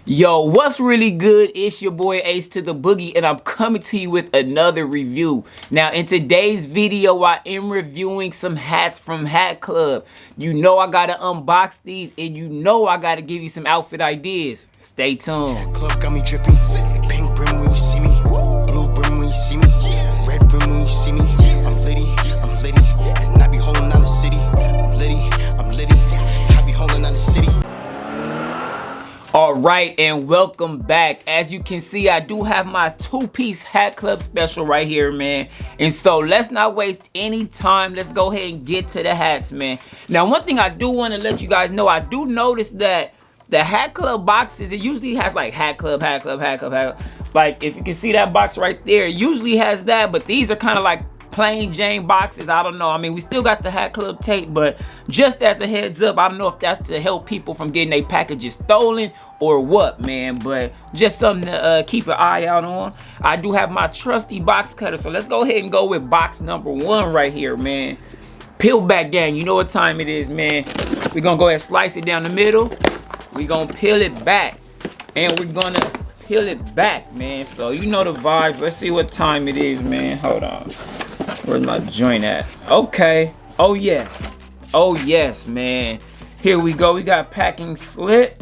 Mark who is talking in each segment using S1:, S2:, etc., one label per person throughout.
S1: Yo, what's really good? It's your boy Ace to the Boogie, and I'm coming to you with another review. Now, in today's video, I am reviewing some hats from Hat Club. You know I gotta unbox these, and you know I gotta give you some outfit ideas. Stay tuned.
S2: Hat Club got me dripping. Pink brim when you see me, blue brim when you see me, red brim when you see me. I'm litty, and I be holding down the city. I'm litty, I be holding down the city.
S1: All right, and welcome back. As you can see, I do have my two-piece Hat Club special right here, man. And so let's not waste any time. Let's go ahead and get to the hats, man. Now, one thing I do want to let you guys know, I do notice that the Hat Club boxes, it usually has like Hat Club. Like, if you can see that box right there, it usually has that, but these are kind of like plain Jane boxes. I don't know. I mean, we still got the Hat Club tape, but just as a heads up, I don't know if that's to help people from getting their packages stolen or what, man, but just something to keep an eye out on. I do have my trusty box cutter, so let's go ahead and go with box number one right here, man. Peel back gang, you know what time it is, man. We're gonna go ahead and slice it down the middle. We're gonna peel it back, and we're gonna peel it back, man. So you know the vibes. Let's see what time it is, man. Hold on. Where's my joint at? Okay. Oh yes, man. Here we go. We got packing slip.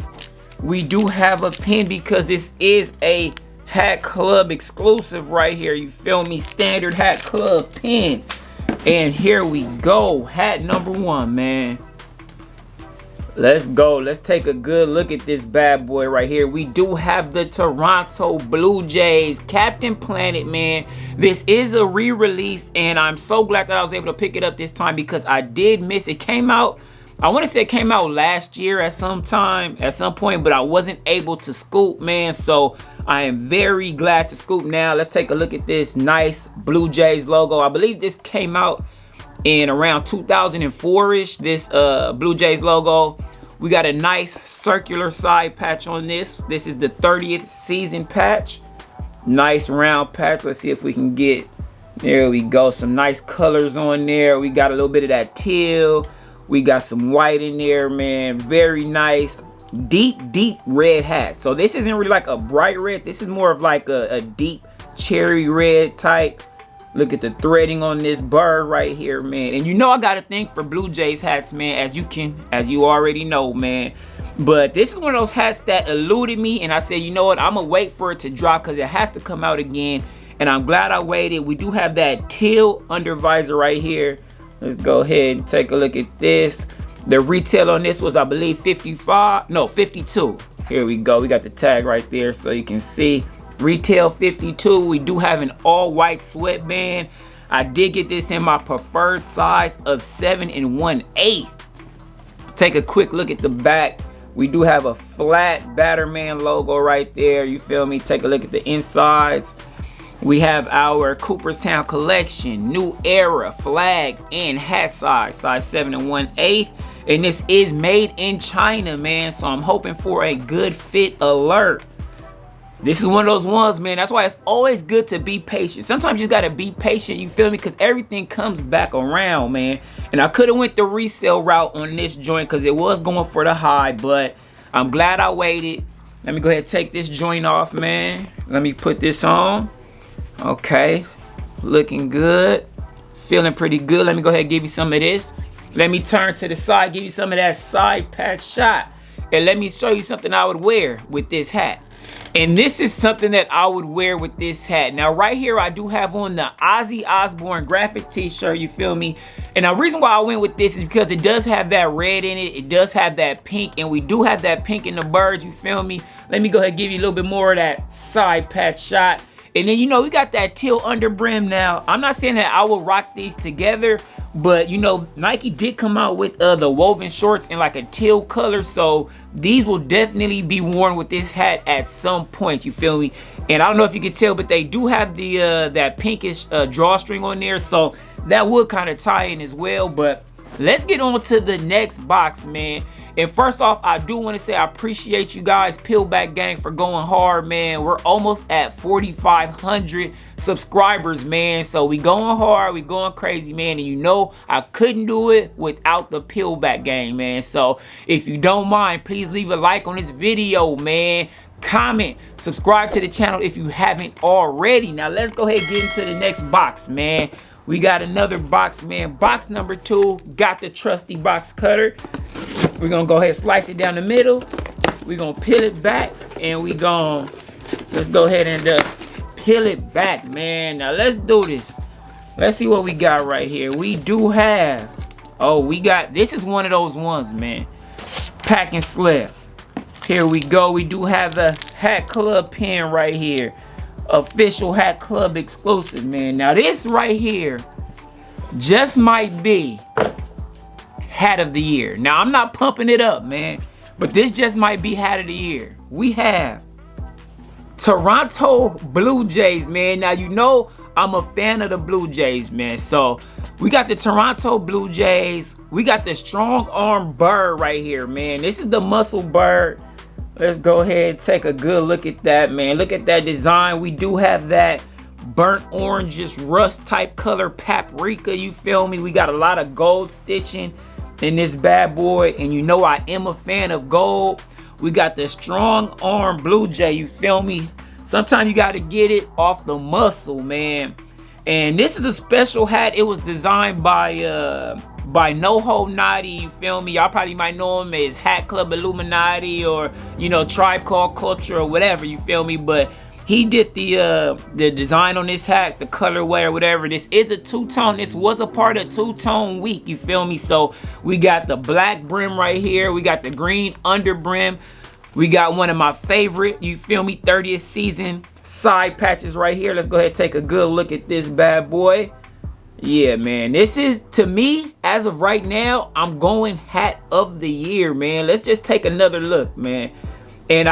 S1: We do have a pin because this is a Hat Club exclusive right here. You feel me? Standard Hat Club pin. And here we go. Hat number one, man. Let's go. Let's take a good look at this bad boy right here. We do have the Toronto Blue Jays Captain Planet, man. This is a re-release, and I'm so glad that I was able to pick it up this time because I did miss it. Came out, I want to say it came out last year at some point, but I wasn't able to scoop, man. So I am very glad to scoop now. Let's take a look at this nice Blue Jays logo. I believe this came out in around 2004-ish, this Blue Jays logo. We got a nice circular side patch on this. This is the 30th season patch. Nice round patch. Let's see if we can get, there we go, some nice colors on there. We got a little bit of that teal. We got some white in there, man. Very nice. Deep red hat. So this isn't really like a bright red. This is more of like a deep cherry red type. Look at the threading on this bird right here, man. And you know I got a thing for Blue Jays hats, man, as you already know, man. But this is one of those hats that eluded me, and I said, you know what, I'm gonna wait for it to drop because it has to come out again. And I'm glad I waited. We do have that teal under visor right here. Let's go ahead and take a look at this. The retail on this was, I believe, 52. Here we go. We got the tag right there so you can see. Retail 52. We do have an all-white sweatband. I did get this in my preferred size of 7 1/8. Let's take a quick look at the back. We do have a flat Batterman logo right there. You feel me? Take a look at the insides. We have our Cooperstown collection, new era flag and hat size 7 1/8. And this is made in China, man. So I'm hoping for a good fit alert. This is one of those ones, man. That's why it's always good to be patient. Sometimes you just gotta be patient, you feel me? Because everything comes back around, man. And I could have went the resale route on this joint because it was going for the high, but I'm glad I waited. Let me go ahead and take this joint off, man. Let me put this on. Okay, looking good. Feeling pretty good. Let me go ahead and give you some of this. Let me turn to the side, give you some of that side patch shot. And let me show you something I would wear with this hat. And this is something that I would wear with this hat. Now, right here, I do have on the Ozzy Osbourne graphic t-shirt, you feel me? And the reason why I went with this is because it does have that red in it. It does have that pink, and we do have that pink in the birds, you feel me? Let me go ahead and give you a little bit more of that side patch shot. And then, you know, we got that teal under brim now. I'm not saying that I will rock these together, but, you know, Nike did come out with the woven shorts in like a teal color. So these will definitely be worn with this hat at some point, you feel me? And I don't know if you can tell, but they do have the that pinkish drawstring on there. So that would kind of tie in as well. But let's get on to the next box, man. And first off, I do want to say I appreciate you guys, Peelback Gang, for going hard, man. We're almost at 4,500 subscribers, man. So we going hard, we going crazy, man. And you know I couldn't do it without the Peelback Gang, man. So if you don't mind, please leave a like on this video, man. Comment, subscribe to the channel if you haven't already. Now let's go ahead and get into the next box, man. We got another box, man. Box number 2. Got the trusty box cutter. We're gonna go ahead and slice it down the middle. We're gonna peel it back, and let's go ahead and peel it back, man. Now let's do this. Let's see what we got right here. We do have, this is one of those ones, man. Pack and slip. Here we go. We do have a Hat Club pen right here. Official Hat Club exclusive, man. Now this right here just might be Hat of the Year. Now I'm not pumping it up, man, but this just might be Hat of the Year. We have Toronto Blue Jays, man. Now you know I'm a fan of the Blue Jays, man. So we got the Toronto Blue Jays. We got the strong arm bird right here, man. This is the muscle bird. Let's go ahead and take a good look at that, man. Look at that design. We do have that burnt orangish rust type color paprika, you feel me? We got a lot of gold stitching in this bad boy, and you know I am a fan of gold. We got the strong arm Blue Jay, you feel me? Sometimes you got to get it off the muscle, man. And this is a special hat. It was designed by Noho Nati, you feel me? Y'all probably might know him as Hat Club Illuminati, or you know, Tribe Called Culture, or whatever, you feel me? But he did the design on this hat, the colorway or whatever. This is a two-tone. This was a part of two-tone week, you feel me? So we got the black brim right here. We got the green under brim. We got one of my favorite, you feel me, 30th season side patches right here. Let's go ahead and take a good look at this bad boy. Yeah, man, this is, to me, as of right now, I'm going Hat of the Year, man. Let's just take another look, man. And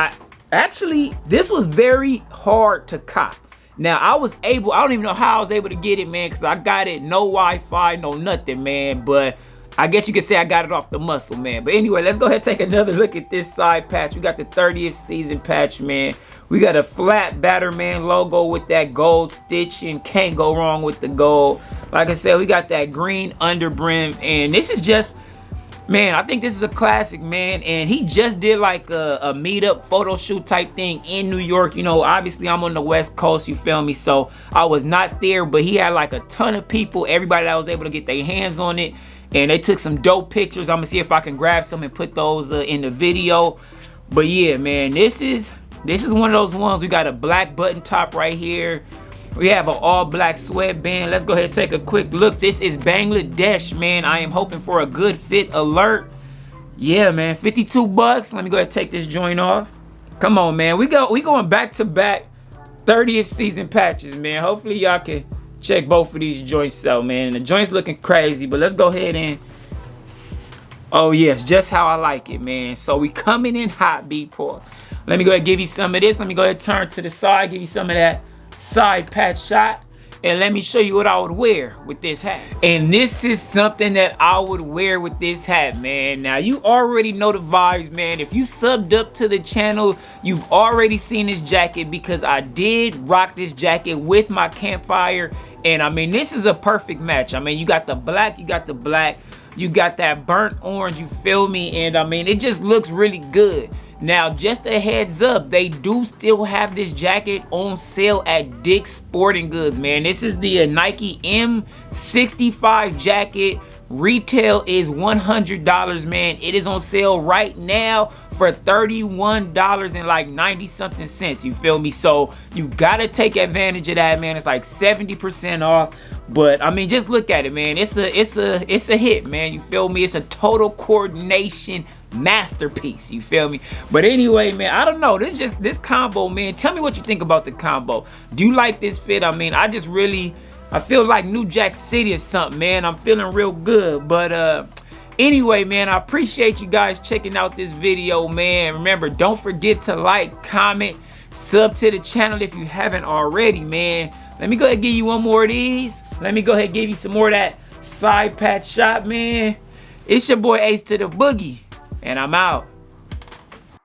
S1: actually, this was very hard to cop. Now, I don't even know how I was able to get it, man, because I got it, no Wi-Fi, no nothing, man. But I guess you could say I got it off the muscle, man. But anyway, let's go ahead and take another look at this side patch. We got the 30th season patch, man. We got a flat Batterman logo with that gold stitching. Can't go wrong with the gold. Like I said, we got that green under brim. And this is just, man, I think this is a classic, man. And he just did like a meetup photo shoot type thing in New York. You know, obviously I'm on the West Coast, you feel me? So I was not there, but he had like a ton of people, everybody that was able to get their hands on it. And they took some dope pictures. I'm gonna see if I can grab some and put those in the video. But yeah, man, this is one of those ones. We got a black button top right here. We have an all black sweatband. Let's go ahead and take a quick look. This is Bangladesh, man. I am hoping for a good fit alert. Yeah, man, 52 bucks. Let me go ahead and take this joint off. Come on, man. We going back to back 30th season patches, man. Hopefully y'all can check both of these joints out, man. The joints looking crazy, but let's go ahead and, oh yes, just how I like it, man. So we coming in hot, B-Pause. Let me go ahead and give you some of this. Let me go ahead and turn to the side, give you some of that side patch shot, and let me show you what I would wear with this hat. And this is something that I would wear with this hat, man. Now you already know the vibes, man. If you subbed up to the channel, you've already seen this jacket, because I did rock this jacket with my campfire. And I mean, this is a perfect match. I mean, you got the black, you got that burnt orange, you feel me? And I mean, it just looks really good. Now, just a heads up, they do still have this jacket on sale at Dick's Sporting Goods, man. This is the Nike M65 jacket. Retail is $100, man. It is on sale right now for $31 and like 90 something cents, you feel me? So you gotta take advantage of that, man. It's like 70% off. But I mean, just look at it, man. It's a hit, man. You feel me? It's a total coordination masterpiece, you feel me? But anyway, man, I don't know, this combo, man. Tell me what you think about the combo. Do you like this fit? I mean, I feel like New Jack City or something, man. I'm feeling real good. But anyway, man, I appreciate you guys checking out this video, man. Remember, don't forget to like, comment, sub to the channel if you haven't already, man. Let me go ahead and give you one more of these. Let me go ahead and give you some more of that side patch shot, man. It's your boy Ace to the Boogie, and I'm out.